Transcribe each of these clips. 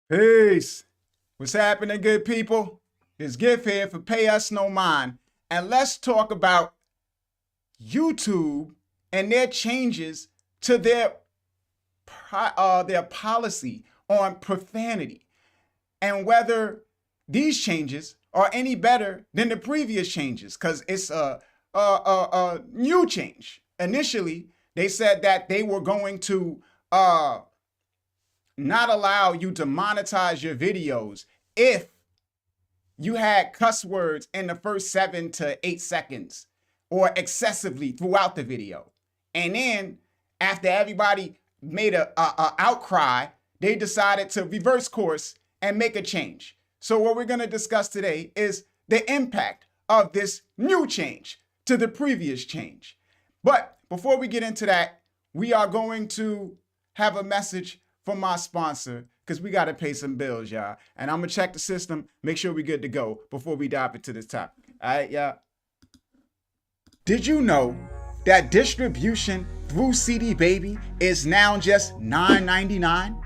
Peace. What's happening, good people? It's Gift here for Pay Us No Mind. And let's talk about YouTube and their changes to their policy on profanity and whether these changes are any better than the previous changes, because it's a new change. Initially, they said that they were going to not allow you to monetize your videos if you had cuss words in the first 7 to 8 seconds or excessively throughout the video. And then after everybody made a outcry, they decided to reverse course and make a change. So what we're going to discuss today is the impact of this new change to the previous change. But before we get into that, we are going to have a message from my sponsor, because we got to pay some bills, y'all. And I'm going to check the system, make sure we're good to go before we dive into this topic. All right, y'all. Did you know that distribution through CD Baby is now just $9.99?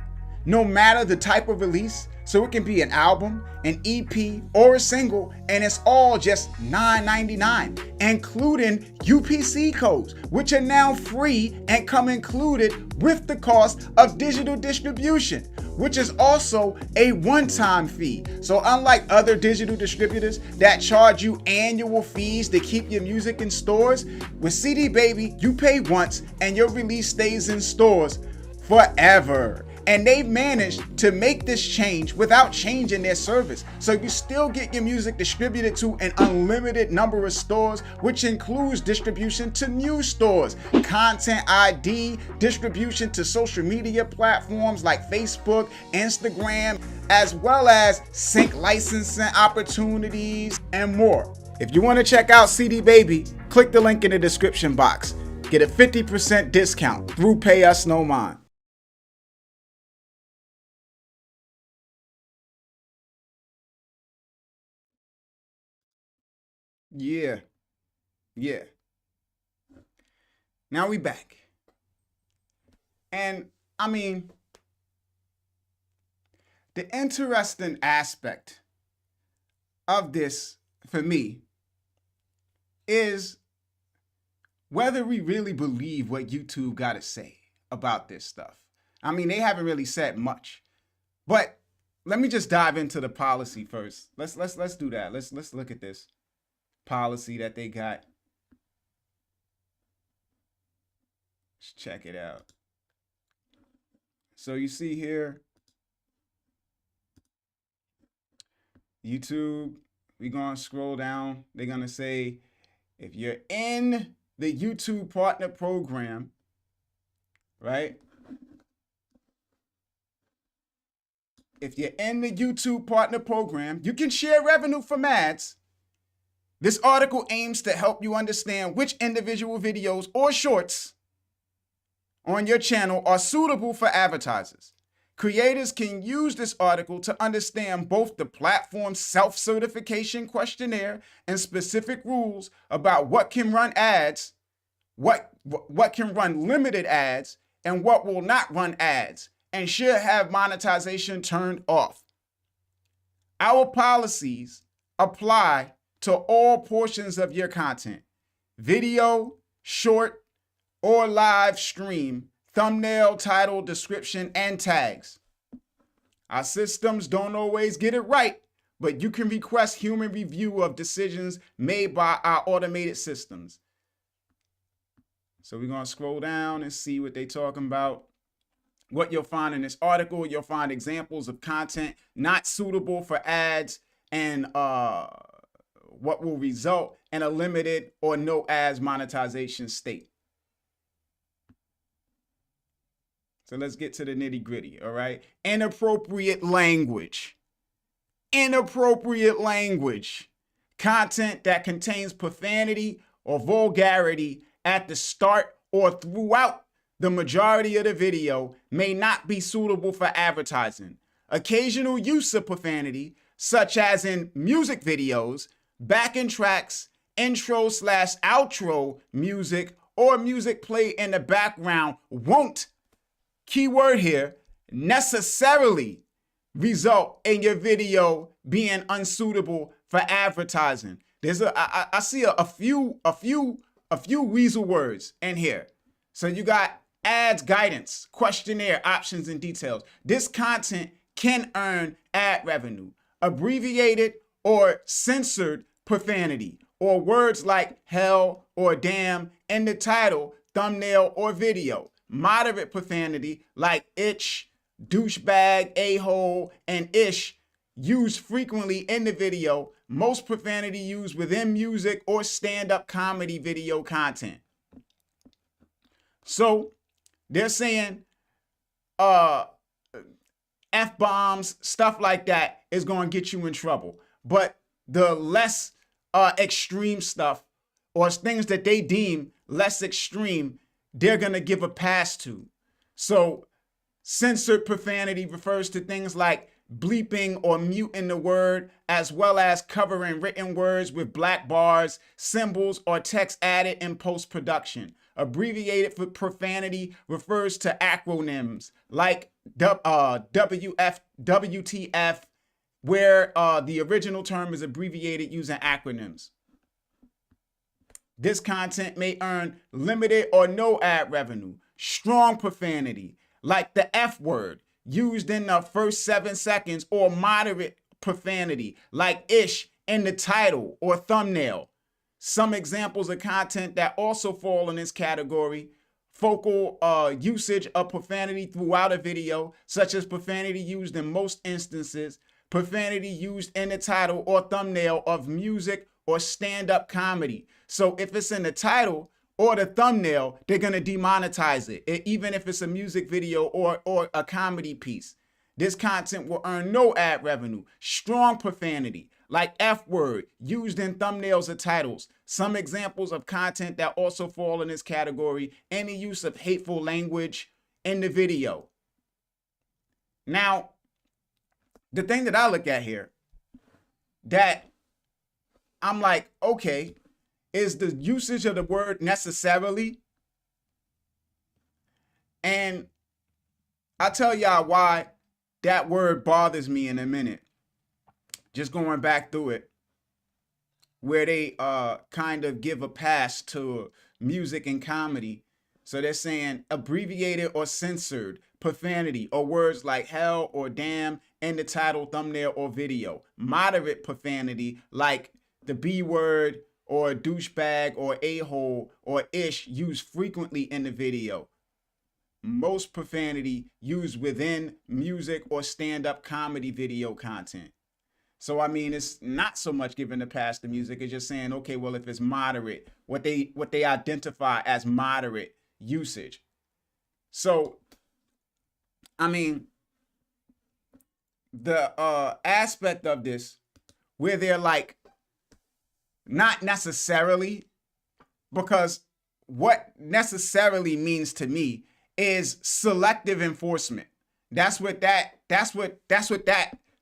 No matter the type of release, so it can be an album, an EP, or a single, and it's all just $9.99, including UPC codes, which are now free and come included with the cost of digital distribution, which is also a one-time fee. So unlike other digital distributors that charge you annual fees to keep your music in stores, with CD Baby, you pay once and your release stays in stores forever. And they've managed to make this change without changing their service. So you still get your music distributed to an unlimited number of stores, which includes distribution to new stores, content ID, distribution to social media platforms like Facebook, Instagram, as well as sync licensing opportunities and more. If you want to check out CD Baby, click the link in the description box. Get a 50% discount through Pay Us No Mind. Yeah, yeah. Now we back. And I mean, the interesting aspect of this for me is whether we really believe what YouTube got to say about this stuff. I mean, they haven't really said much. But let me just dive into the policy first. Let's do that. Let's look at this policy that they got. Let's check it out. So you see here, YouTube, we're going to scroll down. They're going to say, if you're in the YouTube Partner Program, right? If you're in the YouTube Partner Program, you can share revenue from ads. This article aims to help you understand which individual videos or shorts on your channel are suitable for advertisers. Creators can use this article to understand both the platform's self-certification questionnaire and specific rules about what can run ads, what can run limited ads, and what will not run ads, and should have monetization turned off. Our policies apply to all portions of your content: video, short, or live stream, thumbnail, title, description, and tags. Our systems don't always get it right, but you can request human review of decisions made by our automated systems. So we're going to scroll down and see what they're talking about. What you'll find in this article, you'll find examples of content not suitable for ads and what will result in a limited or no ads monetization state. So let's get to the nitty gritty, all right? Inappropriate language. Inappropriate language. Content that contains profanity or vulgarity at the start or throughout the majority of the video may not be suitable for advertising. Occasional use of profanity, such as in music videos, backing tracks, intro/outro music, or music played in the background won't, keyword here, necessarily result in your video being unsuitable for advertising. I see a few weasel words in here. So you got ads guidance, questionnaire, options, and details. This content can earn ad revenue. Abbreviated or censored profanity, or words like hell or damn in the title, thumbnail, or video. Moderate profanity like itch, douchebag, a-hole, and ish used frequently in the video. Most profanity used within music or stand-up comedy video content. So they're saying F-bombs, stuff like that is going to get you in trouble. But the less extreme stuff, or things that they deem less extreme, they're going to give a pass to. So censored profanity refers to things like bleeping or muting the word, as well as covering written words with black bars, symbols, or text added in post-production. Abbreviated for profanity refers to acronyms like WF, WTF, where the original term is abbreviated using acronyms. This content may earn limited or no ad revenue. Strong profanity, like the F word, used in the first 7 seconds, or moderate profanity, like ish in the title or thumbnail. Some examples of content that also fall in this category: focal usage of profanity throughout a video, such as profanity used in most instances, profanity used in the title or thumbnail of music or stand-up comedy. So if it's in the title or the thumbnail, they're going to demonetize it, even if it's a music video or a comedy piece. This content will earn no ad revenue. Strong profanity, like F word, used in thumbnails or titles. Some examples of content that also fall in this category: any use of hateful language in the video. Now, the thing that I look at here that I'm like, okay, is the usage of the word necessarily? And I'll tell y'all why that word bothers me in a minute. Just going back through it, where they kind of give a pass to music and comedy. So they're saying abbreviated or censored profanity, or words like hell or damn in the title, thumbnail, or video. Moderate profanity, like the B word or douchebag or a-hole or ish, used frequently in the video. Most profanity used within music or stand-up comedy video content. So, I mean, it's not so much giving the pass to music. It's just saying, okay, well, if it's moderate, what they identify as moderate usage. So, I mean, the aspect of this where they're like, not necessarily, because what necessarily means to me is selective enforcement. That's what that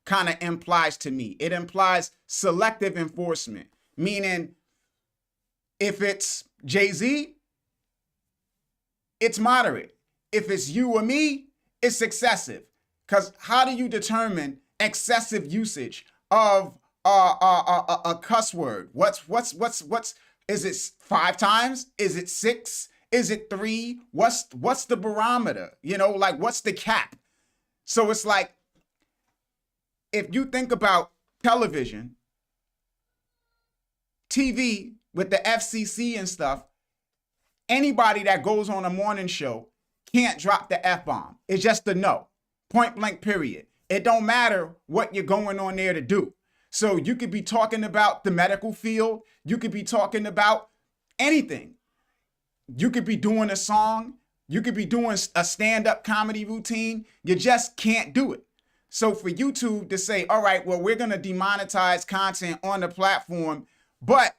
kind of implies to me. It implies selective enforcement, meaning if it's Jay-Z, it's moderate. If it's you or me, it's excessive. Because how do you determine excessive usage of a cuss word? What's is it 5 times? Is it 6? Is it 3? What's the barometer? You know, like, what's the cap? So it's like, if you think about television, TV with the FCC and stuff, anybody that goes on a morning show can't drop the F-bomb. It's just a no. Point blank, period. It don't matter what you're going on there to do. So you could be talking about the medical field. You could be talking about anything. You could be doing a song. You could be doing a stand-up comedy routine. You just can't do it. So for YouTube to say, all right, well, we're going to demonetize content on the platform, but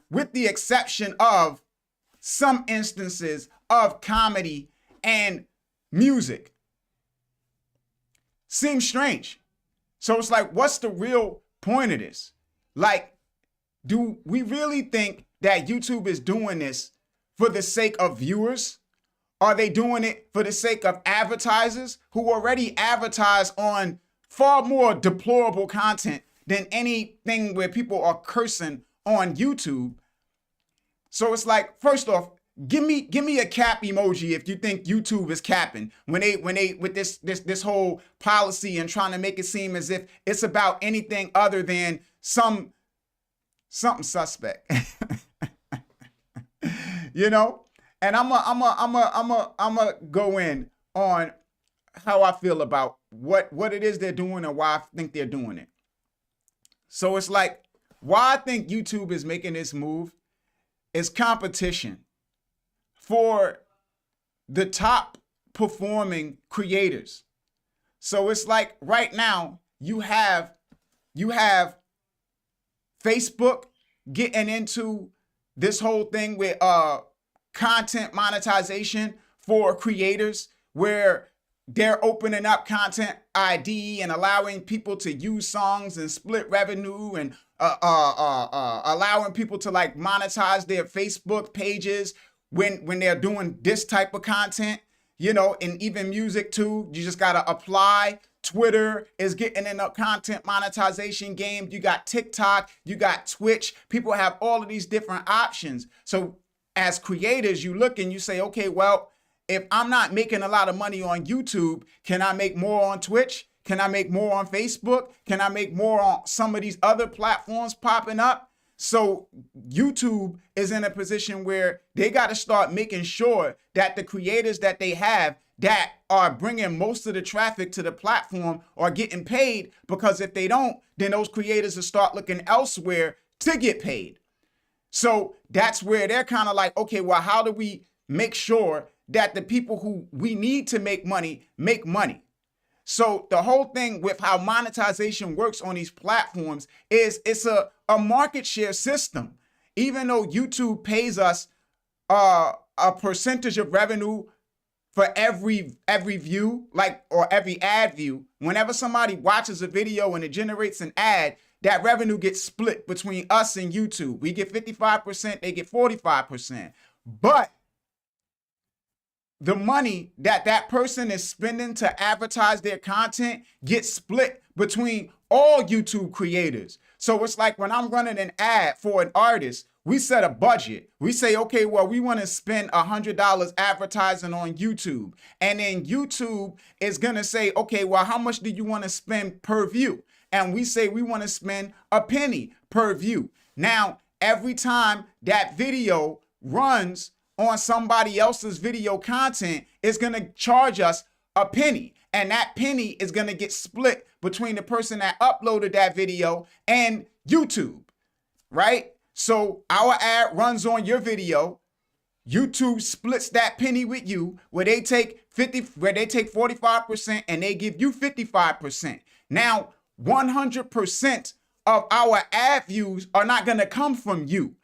with the exception of some instances of comedy and music, seems strange. So it's like, what's the real point of this? Like, do we really think that YouTube is doing this for the sake of viewers? Are they doing it for the sake of advertisers who already advertise on far more deplorable content than anything where people are cursing on YouTube. So it's like, first off, give me a cap emoji if you think YouTube is capping when they with this whole policy and trying to make it seem as if it's about anything other than something suspect. You know? And I'm a go in on how I feel about what it is they're doing and why I think they're doing it. So it's like, why I think YouTube is making this move is competition for the top performing creators. So it's like right now you have Facebook getting into this whole thing with content monetization for creators, where they're opening up content ID and allowing people to use songs and split revenue, and allowing people to like monetize their Facebook pages when they're doing this type of content, you know, and even music too. You just gotta apply. Twitter is getting in the content monetization game. You got TikTok, you got Twitch. People have all of these different options. So as creators, you look and you say, okay, well, if I'm not making a lot of money on YouTube, can I make more on Twitch? Can I make more on Facebook? Can I make more on some of these other platforms popping up? So YouTube is in a position where they got to start making sure that the creators that they have that are bringing most of the traffic to the platform are getting paid, because if they don't, then those creators will start looking elsewhere to get paid. So that's where they're kind of like, okay, well, how do we make sure that the people who we need to make money make money? So the whole thing with how monetization works on these platforms is it's a market share system. Even though YouTube pays us a percentage of revenue for every view, like, or every ad view, whenever somebody watches a video and it generates an ad, that revenue gets split between us and YouTube. We get 55%, they get 45%. But the money that that person is spending to advertise their content gets split between all YouTube creators. So it's like when I'm running an ad for an artist, we set a budget. We say, okay, well, we want to spend $100 advertising on YouTube. And then YouTube is going to say, okay, well, how much do you want to spend per view? And we say we want to spend a penny per view. Now, every time that video runs on somebody else's video content, is going to charge us a penny. And that penny is going to get split between the person that uploaded that video and YouTube, right? So our ad runs on your video. YouTube splits that penny with you, where they take 45% and they give you 55%. Now, 100% of our ad views are not going to come from you.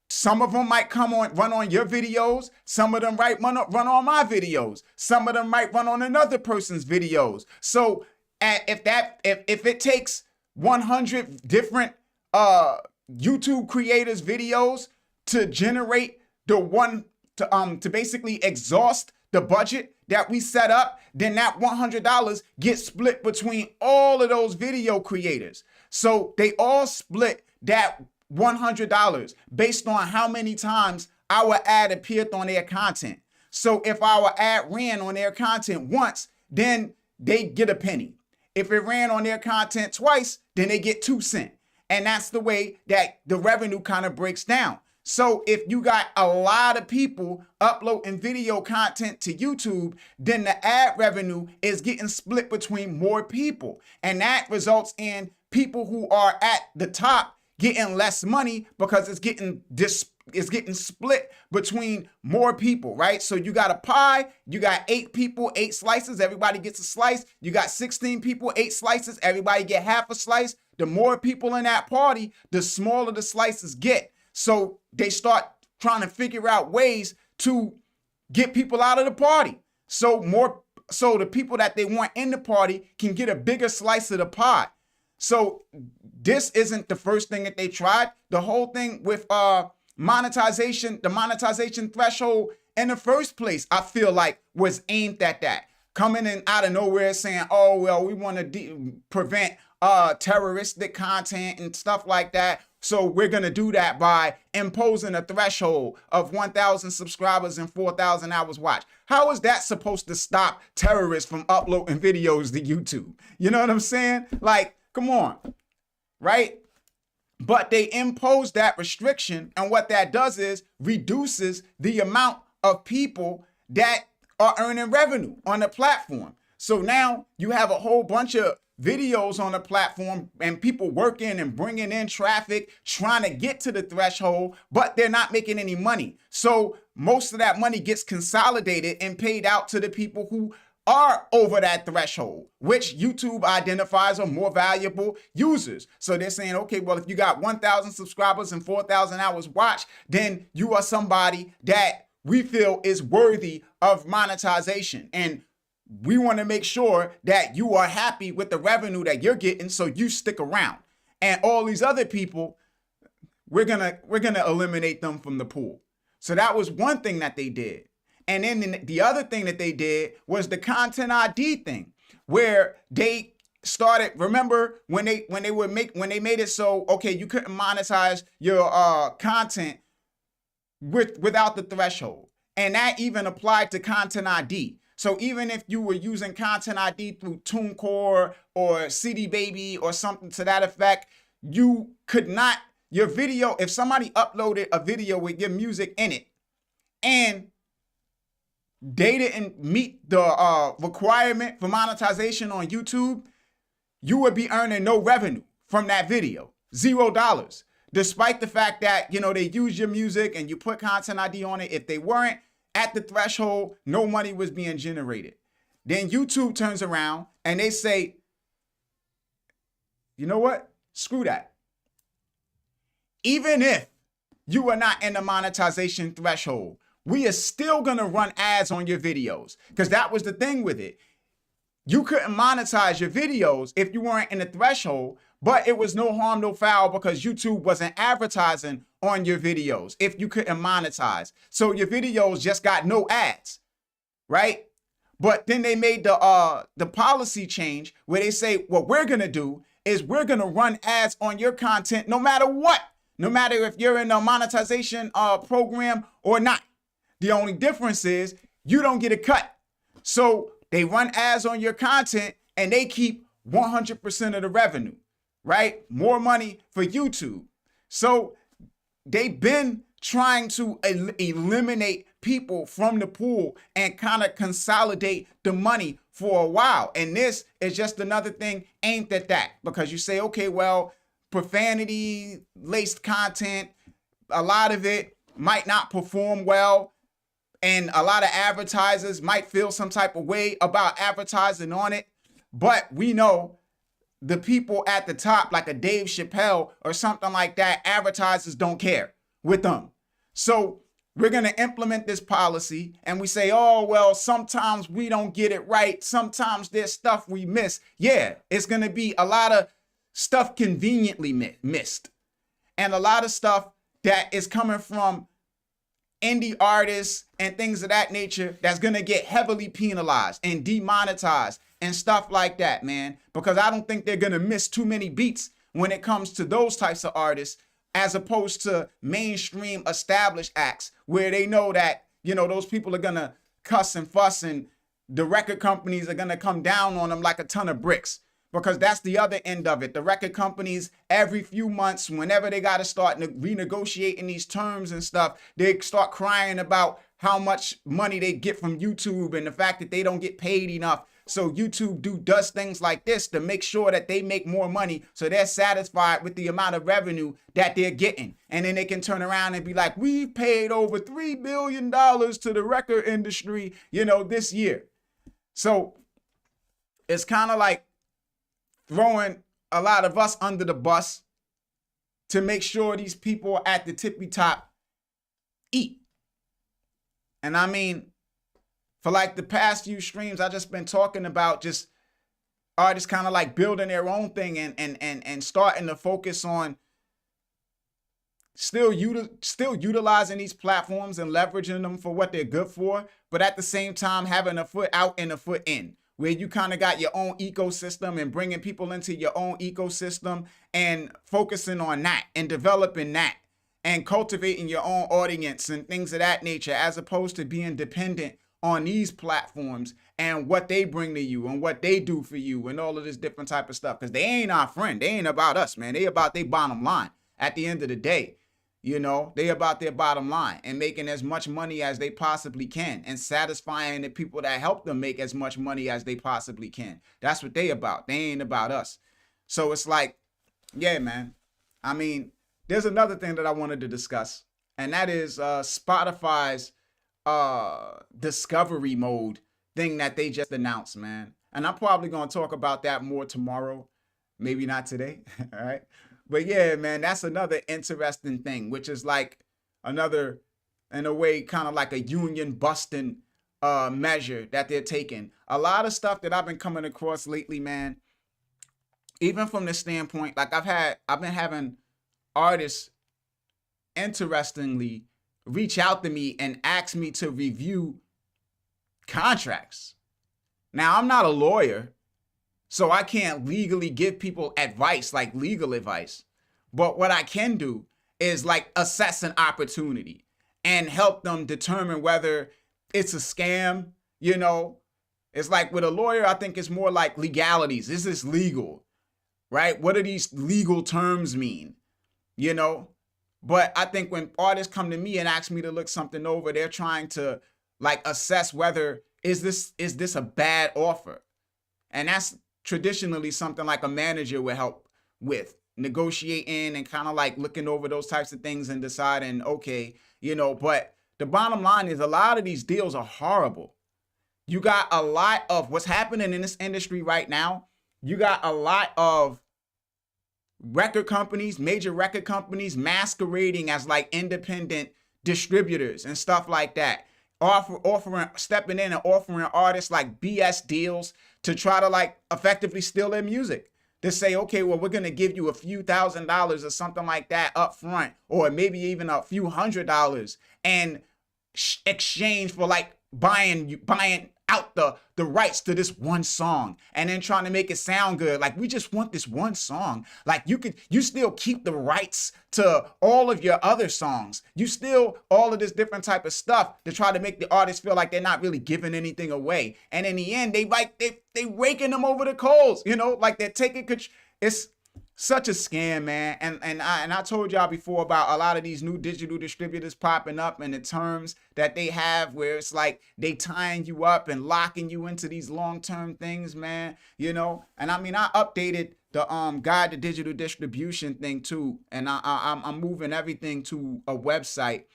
Some of them might run on your videos. Some of them might run on my videos. Some of them might run on another person's videos. So if it takes 100 different YouTube creators' videos to generate to basically exhaust the budget that we set up, then that $100 gets split between all of those video creators. So they all split that $100 based on how many times our ad appeared on their content. So if our ad ran on their content once, then they get a penny. If it ran on their content twice, then they get 2 cents. And that's the way that the revenue kind of breaks down. So if you got a lot of people uploading video content to YouTube, then the ad revenue is getting split between more people. And that results in people who are at the top getting less money, because it's getting split between more people, right? So you got a pie, you got 8 people, 8 slices, everybody gets a slice. You got 16 people, 8 slices, everybody get half a slice. The more people in that party, the smaller the slices get. So they start trying to figure out ways to get people out of the party. So the people that they want in the party can get a bigger slice of the pie. So this isn't the first thing that they tried. The whole thing with monetization, the monetization threshold in the first place, I feel like was aimed at that. coming in out of nowhere saying, oh, well, we want to prevent terroristic content and stuff like that. So we're going to do that by imposing a threshold of 1,000 subscribers and 4,000 hours watched. How is that supposed to stop terrorists from uploading videos to YouTube? You know what I'm saying? Like, come on, right? But they impose that restriction, and what that does is reduces the amount of people that are earning revenue on the platform. So now you have a whole bunch of videos on the platform and people working and bringing in traffic, trying to get to the threshold, but they're not making any money. So most of that money gets consolidated and paid out to the people who are over that threshold, which YouTube identifies are more valuable users. So they're saying, okay, well, if you got 1,000 subscribers and 4,000 hours watched, then you are somebody that we feel is worthy of monetization. And we want to make sure that you are happy with the revenue that you're getting, so you stick around. And all these other people, we're gonna eliminate them from the pool. So that was one thing that they did. And then the other thing that they did was the content ID thing, where they started. Remember when they made it so, okay, you couldn't monetize your content without the threshold, and that even applied to content ID. So even if you were using content ID through TuneCore or CD Baby or something to that effect, you could not, your video, if somebody uploaded a video with your music in it and they didn't meet the requirement for monetization on YouTube, you would be earning no revenue from that video, $0. Despite the fact that, you know, they use your music and you put content ID on it. If they weren't at the threshold, no money was being generated. Then YouTube turns around and they say, you know what? Screw that. Even if you are not in the monetization threshold, we are still going to run ads on your videos, because that was the thing with it. You couldn't monetize your videos if you weren't in the threshold, but it was no harm, no foul, because YouTube wasn't advertising on your videos if you couldn't monetize. So your videos just got no ads, right? But then they made the policy change where they say, what we're going to do is we're going to run ads on your content no matter what, no matter if you're in a monetization program or not. The only difference is you don't get a cut. So they run ads on your content and they keep 100% of the revenue, right? More money for YouTube. So they've been trying to eliminate people from the pool and kind of consolidate the money for a while. And this is just another thing aimed at that, because you say, okay, well, profanity laced content, a lot of it might not perform well. And a lot of advertisers might feel some type of way about advertising on it. But we know the people at the top, like a Dave Chappelle or something like that, advertisers don't care with them. So we're going to implement this policy and we say, oh, well, sometimes we don't get it right. Sometimes there's stuff we miss. Yeah, it's going to be a lot of stuff conveniently missed. And a lot of stuff that is coming from indie artists and things of that nature that's going to get heavily penalized and demonetized and stuff like that, man, because I don't think they're going to miss too many beats when it comes to those types of artists, as opposed to mainstream established acts where they know that, you know, those people are going to cuss and fuss and the record companies are going to come down on them like a ton of bricks. Because that's the other end of it. The record companies, every few months, whenever they got to start renegotiating these terms and stuff, they start crying about how much money they get from YouTube and the fact that they don't get paid enough. So YouTube does things like this to make sure that they make more money, so they're satisfied with the amount of revenue that they're getting. And then they can turn around and be like, we've paid over $3 billion to the record industry, you know, this year. So it's kind of like throwing a lot of us under the bus to make sure these people at the tippy top eat. And I mean, for like the past few streams, I just been talking about just artists kind of like building their own thing and starting to focus on still utilizing these platforms and leveraging them for what they're good for, but at the same time having a foot out and a foot in, where you kind of got your own ecosystem and bringing people into your own ecosystem and focusing on that and developing that and cultivating your own audience and things of that nature, as opposed to being dependent on these platforms and what they bring to you and what they do for you and all of this different type of stuff. Because they ain't our friend. They ain't about us, man. They about their bottom line at the end of the day. You know, they about their bottom line and making as much money as they possibly can and satisfying the people that help them make as much money as they possibly can. That's what they about. They ain't about us. So it's like, yeah, man. I mean, there's another thing that I wanted to discuss, and that is Spotify's discovery mode thing that they just announced, man. And I'm probably going to talk about that more tomorrow. Maybe not today. All right. But yeah, man, that's another interesting thing, which is like another, in a way, kind of like a union busting measure that they're taking. A lot of stuff that I've been coming across lately, man, even from the standpoint, like I've been having artists, interestingly, reach out to me and ask me to review contracts. Now, I'm not a lawyer, so I can't legally give people advice, like legal advice. But what I can do is like assess an opportunity and help them determine whether it's a scam. You know, it's like with a lawyer, I think it's more like legalities. Is this legal? Right? What do these legal terms mean? You know, but I think when artists come to me and ask me to look something over, they're trying to like assess whether is this a bad offer? And that's traditionally something like a manager would help with, negotiating and kind of like looking over those types of things and deciding, okay, you know, but the bottom line is a lot of these deals are horrible. You got a lot of what's happening in this industry right now. You got a lot of record companies, major record companies masquerading as like independent distributors and stuff like that. Stepping in and offering artists like BS deals to try to like effectively steal their music. To say, okay, well, we're going to give you a few $1,000s or something like that up front, or maybe even a few $100s, and exchange for like buying out the rights to this one song, and then trying to make it sound good. Like, we just want this one song. Like, you still keep the rights to all of your other songs. You still all of this different type of stuff to try to make the artist feel like they're not really giving anything away. And in the end, they raking them over the coals, you know, like they're taking. It's such a scam, man. And I told y'all before about a lot of these new digital distributors popping up and the terms that they have where it's like they tying you up and locking you into these long-term things, man, you know. And I mean, I updated the guide to digital distribution thing too, and I'm moving everything to a website,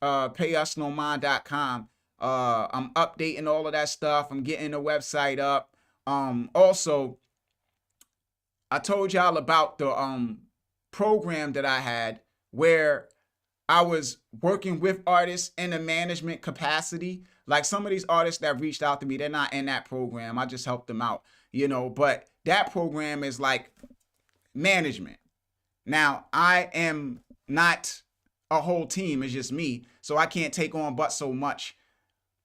payusnomind.com. I'm updating all of that stuff. I'm getting the website up. Also, I told y'all about the program that I had where I was working with artists in a management capacity. Like some of these artists that reached out to me, they're not in that program. I just helped them out, you know, but that program is like management. Now, I am not a whole team. It's just me. So I can't take on but so much.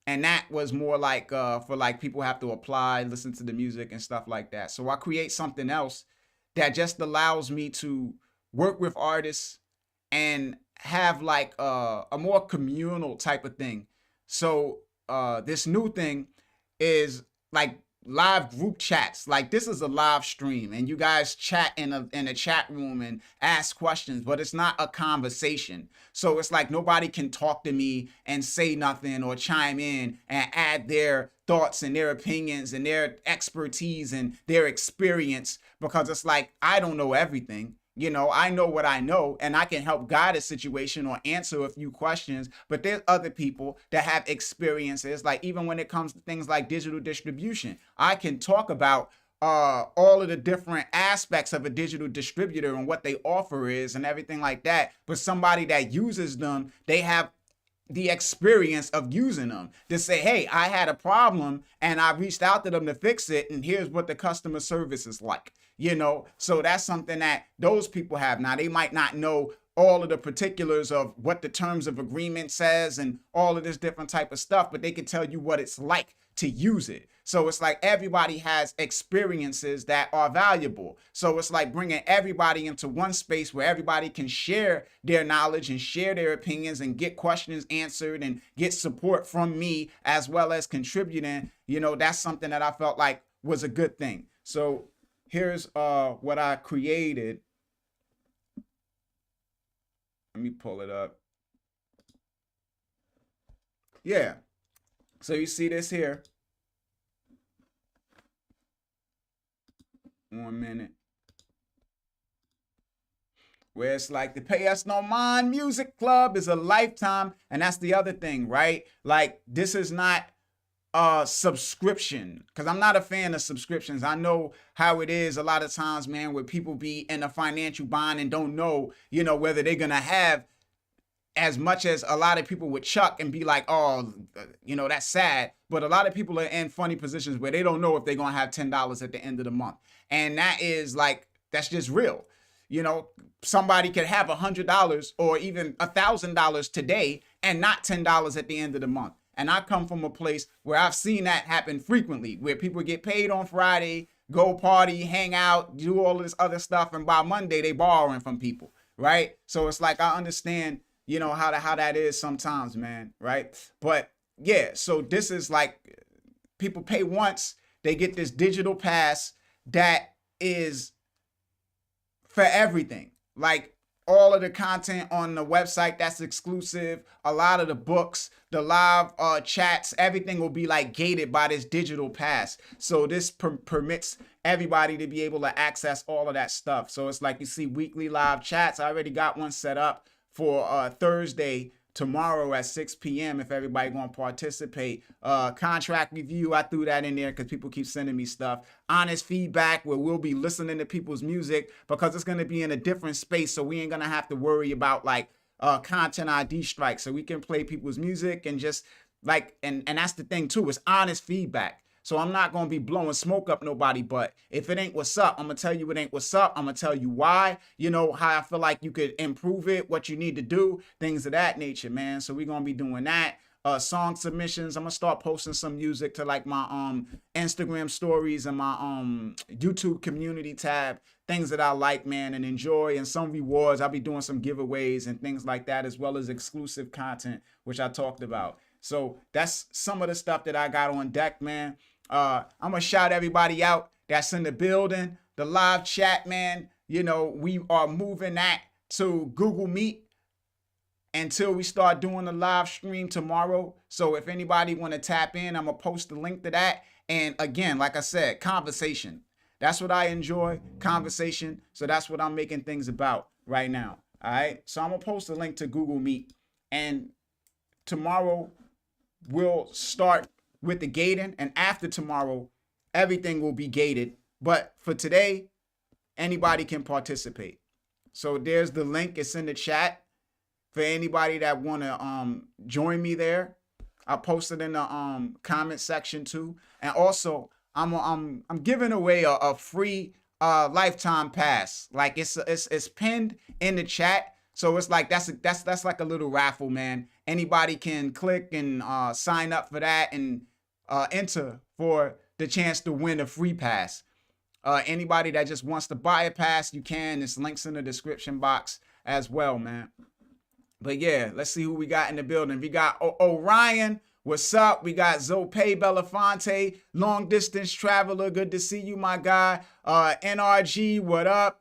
And that was more like for like people have to apply, listen to the music and stuff like that. So I create something else that just allows me to work with artists and have like a more communal type of thing. So this new thing is like live group chats. Like this is a live stream and you guys chat in a chat room and ask questions, but it's not a conversation. So it's like nobody can talk to me and say nothing or chime in and add their thoughts and their opinions and their expertise and their experience, because it's like, I don't know everything. You know, I know what I know and I can help guide a situation or answer a few questions, but there's other people that have experiences. Like even when it comes to things like digital distribution, I can talk about all of the different aspects of a digital distributor and what they offer is and everything like that. But somebody that uses them, they have the experience of using them to say, hey, I had a problem and I reached out to them to fix it, and here's what the customer service is like. You know, so that's something that those people have. Now, they might not know all of the particulars of what the terms of agreement says and all of this different type of stuff, but they can tell you what it's like to use it. So it's like everybody has experiences that are valuable. So it's like bringing everybody into one space where everybody can share their knowledge and share their opinions and get questions answered and get support from me as well as contributing. You know, that's something that I felt like was a good thing. So here's what I created. Let me pull it up. Yeah. So you see this here. 1 minute. Where it's like the Pay Us No Mind Music Club is a lifetime. And that's the other thing, right? Like, this is not a subscription, because I'm not a fan of subscriptions. I know how it is a lot of times, man, where people be in a financial bind and don't know, you know, whether they're going to have as much as a lot of people would chuck and be like, oh, you know, that's sad. But a lot of people are in funny positions where they don't know if they're going to have $10 at the end of the month. And that is like, that's just real. You know, somebody could have $100 or even $1,000 today and not $10 at the end of the month. And I come from a place where I've seen that happen frequently, where people get paid on Friday, go party, hang out, do all this other stuff. And by Monday, they borrowing from people, right? So it's like, I understand, you know, how that is sometimes, man, right? But yeah, so this is like, people pay once, they get this digital pass that is for everything. Like, all of the content on the website that's exclusive, a lot of the books, the live chats, everything will be like gated by this digital pass. So this permits everybody to be able to access all of that stuff. So it's like, you see weekly live chats. I already got one set up for Thursday, tomorrow at 6 p.m. if everybody gonna participate. Contract review, I threw that in there because people keep sending me stuff. Honest feedback, where we'll be listening to people's music, because it's gonna be in a different space, so we ain't gonna have to worry about like content ID strikes. So we can play people's music and just like, and that's the thing too, it's honest feedback. So I'm not going to be blowing smoke up nobody, but if it ain't what's up, I'm going to tell you it ain't what's up. I'm going to tell you why, you know, how I feel like you could improve it, what you need to do, things of that nature, man. So we're going to be doing that. Song submissions. I'm going to start posting some music to like my Instagram stories and my YouTube community tab, things that I like, man, and enjoy, and some rewards. I'll be doing some giveaways and things like that, as well as exclusive content, which I talked about. So that's some of the stuff that I got on deck, man. I'm gonna shout everybody out that's in the building, the live chat, man. You know, we are moving that to Google Meet until we start doing the live stream tomorrow. So if anybody want to tap in, I'm gonna post the link to that. And again, like I said, conversation. That's what I enjoy, conversation. So that's what I'm making things about right now. All right. So I'm gonna post a link to Google Meet, and tomorrow we'll start with the gating, and after tomorrow, everything will be gated. But for today, anybody can participate. So there's the link. It's in the chat for anybody that want to join me there. I'll post it in the comment section too. And also, I'm giving away a free lifetime pass. Like it's pinned in the chat. So it's like that's like a little raffle, man. Anybody can click and sign up for that and enter for the chance to win a free pass. Anybody that just wants to buy a pass, you can. There's links in the description box as well, man. But yeah, let's see who we got in the building. We got Orion. What's up? We got Zope Belafonte, long distance traveler. Good to see you, my guy. NRG, what up?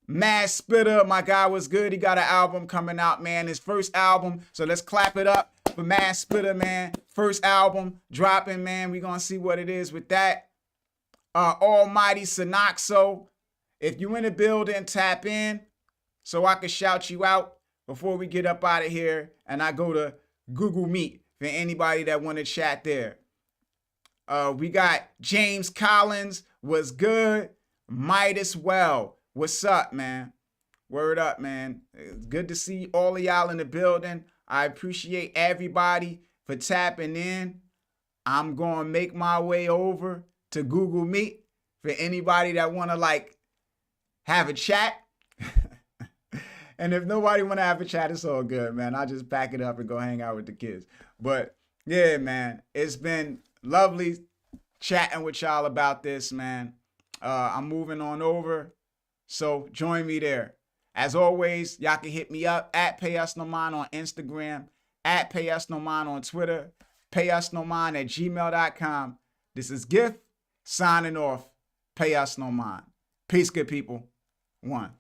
Mad Spitter, my guy, was good. He got an album coming out, man. His first album. So let's clap it up for Mad Spitter, man. First album dropping, man. We're going to see what it is with that. Almighty Sinoxo. If you in the building, tap in so I can shout you out before we get up out of here and I go to Google Meet for anybody that want to chat there. We got James Collins. Was good. Might as well. What's up, man? Word up, man. It's good to see all of y'all in the building. I appreciate everybody for tapping in. I'm going to make my way over to Google Meet for anybody that want to like have a chat. And if nobody want to have a chat, it's all good, man. I'll just pack it up and go hang out with the kids. But yeah, man, it's been lovely chatting with y'all about this, man. I'm moving on over, so join me there. As always, y'all can hit me up at PayUsNoMind on Instagram, at PayUsNoMind on Twitter, PayUsNoMind@gmail.com. This is Gift signing off. Pay us no mind. Peace, good people. One.